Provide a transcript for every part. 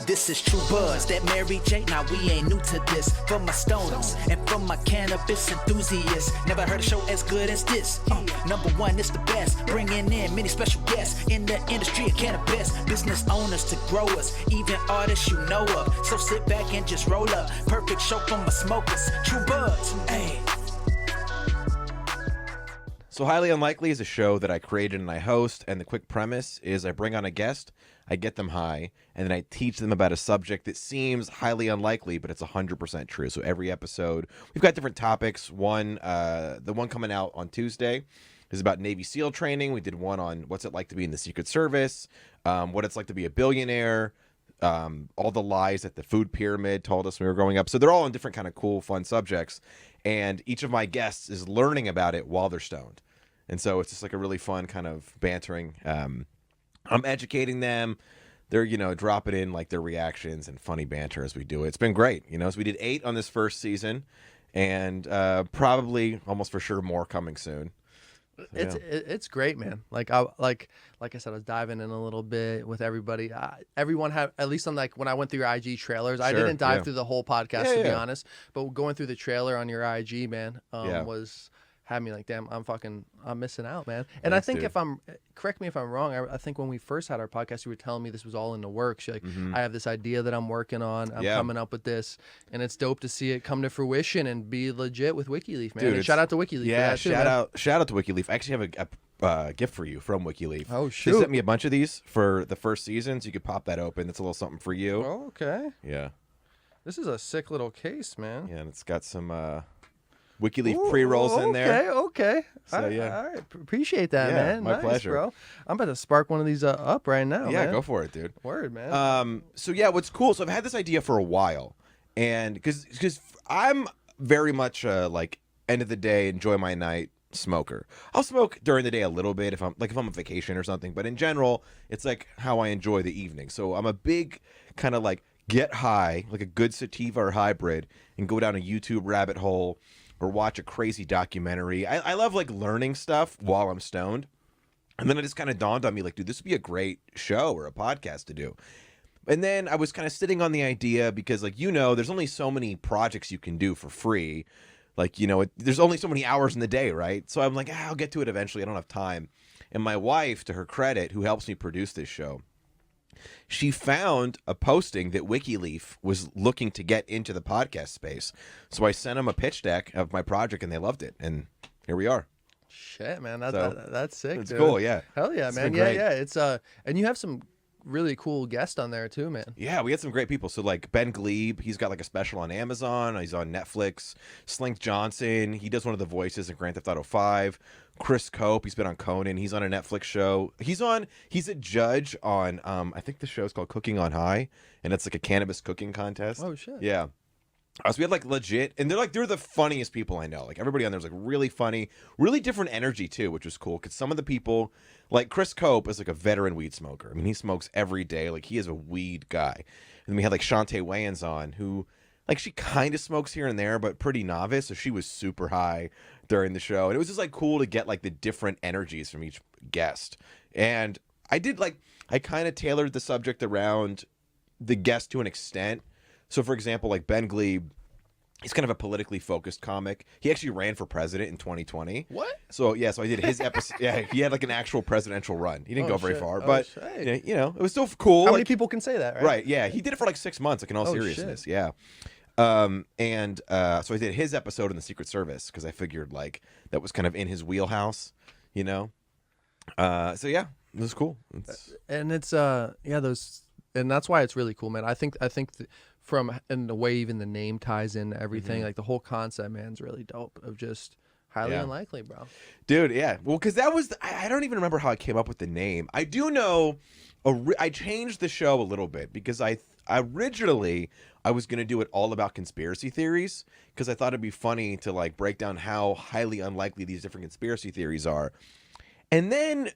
This is True Buzz, that Mary J. Now we ain't new to this. For my stoners and for my cannabis enthusiasts, never heard a show as good as this. Number one, it's the best. Bringing in many special guests in the industry of cannabis. Business owners to growers, even artists you know of. So sit back and just roll up. Perfect show for my smokers. True Buzz, hey. So Highly Unlikely is a show that I created and I host, and the quick premise is I bring on a guest, I get them high, and then I teach them about a subject that seems highly unlikely, but it's 100% true. So every episode, we've got different topics. The one coming out on Tuesday is about Navy SEAL training. We did one on what's it like to be in the Secret Service, what it's like to be a billionaire, all the lies that the food pyramid told us when we were growing up. So they're all on different kind of cool, fun subjects, and each of my guests is learning about it while they're stoned. And so it's just like a really fun kind of bantering. I'm educating them. They're, dropping in like their reactions and funny banter as we do it. It's been great. So we did 8 on this first season, and probably almost for sure more coming soon. So, it's great, man. Like I said, I was diving in a little bit with everybody. Everyone had, at least on like when I went through your IG trailers, I didn't dive through the whole podcast to be honest, but going through the trailer on your IG, man, had me like, damn, I'm missing out, man. And Thanks, I think dude. Correct me if I'm wrong, I think when we first had our podcast, you were telling me this was all in the works. You're like, I have this idea that I'm working on. I'm coming up with this. And it's dope to see it come to fruition and be legit with WikiLeaf, man. Dude, and shout out to WikiLeaf. Yeah, for that too, shout out to WikiLeaf. I actually have a gift for you from WikiLeaf. Oh, shoot. They sent me a bunch of these for the first season, so you could pop that open. It's a little something for you. Oh, okay. Yeah. This is a sick little case, man. Yeah, and it's got some WikiLeaf pre-rolls in there. Okay. So, all right. Appreciate that, Yeah, man. my Nice, pleasure. bro. I'm about to spark one of these up right now, Yeah, man. go for it, dude. Word, man. So yeah, what's cool? So I've had this idea for a while, and because I'm very much like end of the day, enjoy my night smoker. I'll smoke during the day a little bit if I'm on vacation or something, but in general, it's like how I enjoy the evening. So I'm a big kind of like get high, like a good sativa or hybrid, and go down a YouTube rabbit hole or watch a crazy documentary. I love like learning stuff while I'm stoned. And then it just kind of dawned on me, like, dude, this would be a great show or a podcast to do. And then I was kind of sitting on the idea because, like, there's only so many projects you can do for free. Like, there's only so many hours in the day, right? So I'm like, I'll get to it eventually. I don't have time. And my wife, to her credit, who helps me produce this show, she found a posting that WikiLeaf was looking to get into the podcast space. So I sent them a pitch deck of my project, and they loved it. And here we are. Shit, man. That's sick, It's dude. cool, yeah. Hell yeah, It's man. been Yeah, great. yeah. It's and you have some really cool guests on there too, man. Yeah, we had some great people. So like Ben Glebe, he's got like a special on Amazon. He's on Netflix. Slink Johnson, he does one of the voices in Grand Theft Auto 5. Chris Cope, he's been on Conan. He's on a Netflix show. He's a judge on I think the show's called Cooking on High, and it's like a cannabis cooking contest. Oh shit. Yeah. So we had like legit, and they're the funniest people I know. Like everybody on there's like really funny, really different energy too, which was cool. Because some of the people, like Chris Cope, is like a veteran weed smoker. I mean, he smokes every day. Like he is a weed guy. And then we had like Shantae Wayans on, who like she kind of smokes here and there, but pretty novice. So she was super high during the show, and it was just like cool to get like the different energies from each guest. And I kind of tailored the subject around the guest to an extent. So, for example, like Ben Glebe, he's kind of a politically focused comic. He actually ran for president in 2020. What? So, yeah, so I did his episode. Yeah, he had like an actual presidential run. He didn't go very far, Oh, but, shit. it was still cool. How many people can say that, right? Right, yeah. He did it for like 6 months, like in all seriousness. Shit. Yeah. So I did his episode in the Secret Service because I figured like that was kind of in his wheelhouse, So, yeah, it was cool. And it's and that's why it's really cool, man. I think from and the way even the name ties in everything, like the whole concept, man, is really dope. Of just highly unlikely, bro. Dude, yeah. Well, because that was I don't even remember how I came up with the name. I do know I changed the show a little bit because originally I was gonna do it all about conspiracy theories because I thought it'd be funny to like break down how highly unlikely these different conspiracy theories are, and then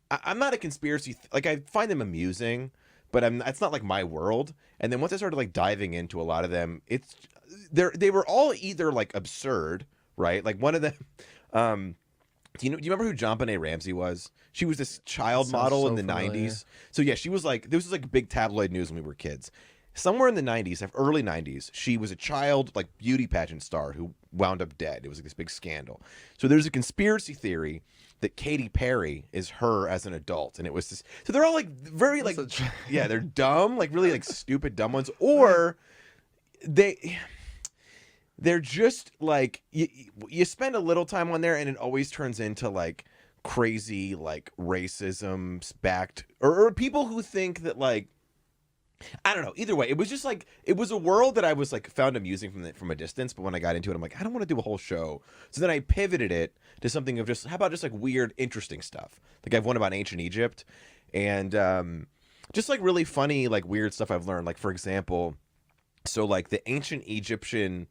I'm not a conspiracy like I find them amusing. But it's not like my world. And then once I started like diving into a lot of them, they were all either like absurd, right? Like one of them, Do you remember who John Benet Ramsey was? She was this child model in the familiar. 90s. So yeah, she was like, this was like big tabloid news when we were kids. Somewhere in the 90s, early 90s, she was a child like beauty pageant star who wound up dead. It was like this big scandal. So there's a conspiracy theory that Katy Perry is her as an adult, and it was this. So they're all like very like yeah, they're dumb, like really like stupid dumb ones, or they're just like you spend a little time on there and it always turns into like crazy like racism backed or people who think that like I don't know. Either way, it was just like it was a world that I was like found amusing from a distance, but when I got into it, I'm like I don't want to do a whole show. So then I pivoted it to something of just how about just like weird interesting stuff. Like I've one about ancient Egypt and just like really funny like weird stuff I've learned. Like for example, so like the ancient Egyptian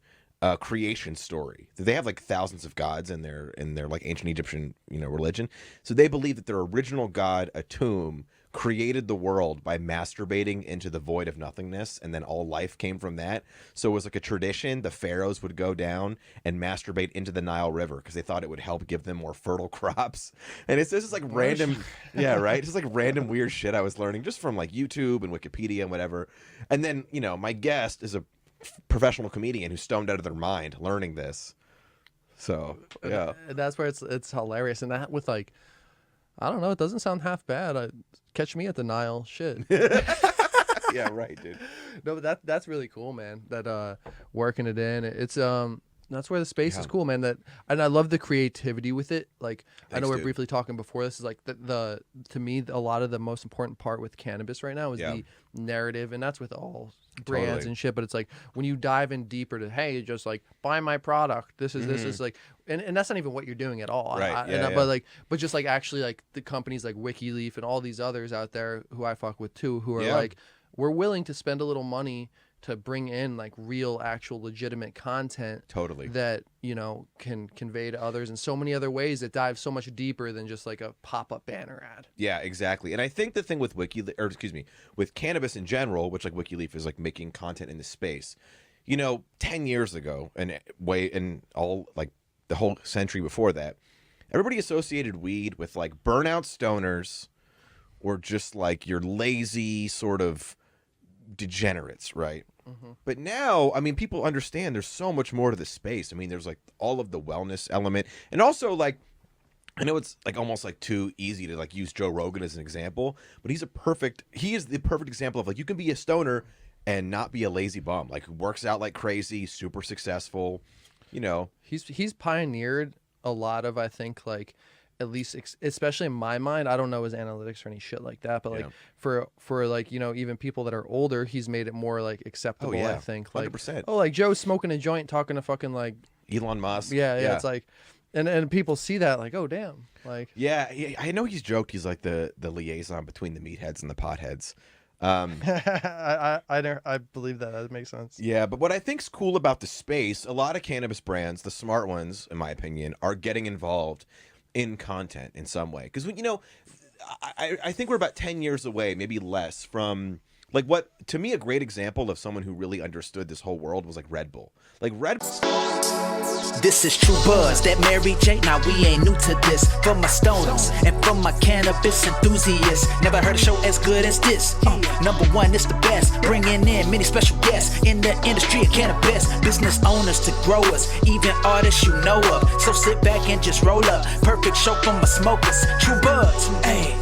creation story. They have like thousands of gods in their like ancient Egyptian religion. So they believe that their original god, Atum, created the world by masturbating into the void of nothingness, and then all life came from that. So it was like a tradition. The pharaohs would go down and masturbate into the Nile River because they thought it would help give them more fertile crops. And it's just like random, yeah, right. Just like random weird shit I was learning just from like YouTube and Wikipedia and whatever. And then my guest is a professional comedian who's stoned out of their mind learning this. So yeah, that's where it's hilarious. And that with like, I don't know, it doesn't sound half bad. Catch me at the Nile, shit. Yeah, right, dude. No, but that's really cool, man. That working it in, it's that's where the space is cool, man. And I love the creativity with it. Like I know we were briefly talking before this. Is like the to me a lot of the most important part with cannabis right now is the narrative, and that's with all brands and shit. But it's like when you dive in deeper to just like buy my product. This is like, and that's not even what you're doing at all. Right. But just like actually like the companies like WikiLeaf and all these others out there who I fuck with too, who are like, we're willing to spend a little money to bring in like real, actual, legitimate content that can convey to others in so many other ways that dive so much deeper than just like a pop-up banner ad. Yeah, exactly. And I think the thing with with cannabis in general, which like WikiLeaf is like making content in the space, 10 years ago and all like the whole century before that, everybody associated weed with like burnout stoners or just like your lazy sort of degenerates, right? But now, I mean, people understand there's so much more to the space. I mean, there's like all of the wellness element, and also like I know it's like almost like too easy to like use Joe Rogan as an example, but he is the perfect example of like you can be a stoner and not be a lazy bum, like who works out like crazy, super successful. He's pioneered a lot of, I think, like, at least especially in my mind, I don't know his analytics or any shit like that, but like for like even people that are older, he's made it more like acceptable. I think 100%. Like Joe's smoking a joint talking to fucking like Elon Musk. Yeah. It's like, and people see that like, oh damn, like I know he's joked he's like the liaison between the meatheads and the potheads. I believe that makes sense. Yeah, but what I think's cool about the space, a lot of cannabis brands, the smart ones in my opinion, are getting involved in content in some way, because I think we're about 10 years away, maybe less, from like what to me a great example of someone who really understood this whole world was like Red Bull. This is True Buzz, that Mary J. Now we ain't new to this. For my stoners and for my cannabis enthusiasts, never heard a show as good as this. Number one, it's the best, bringing in many special guests in the industry of cannabis. Business owners to growers, even artists you know of. So sit back and just roll up. Perfect show for my smokers. True Buzz, ayy.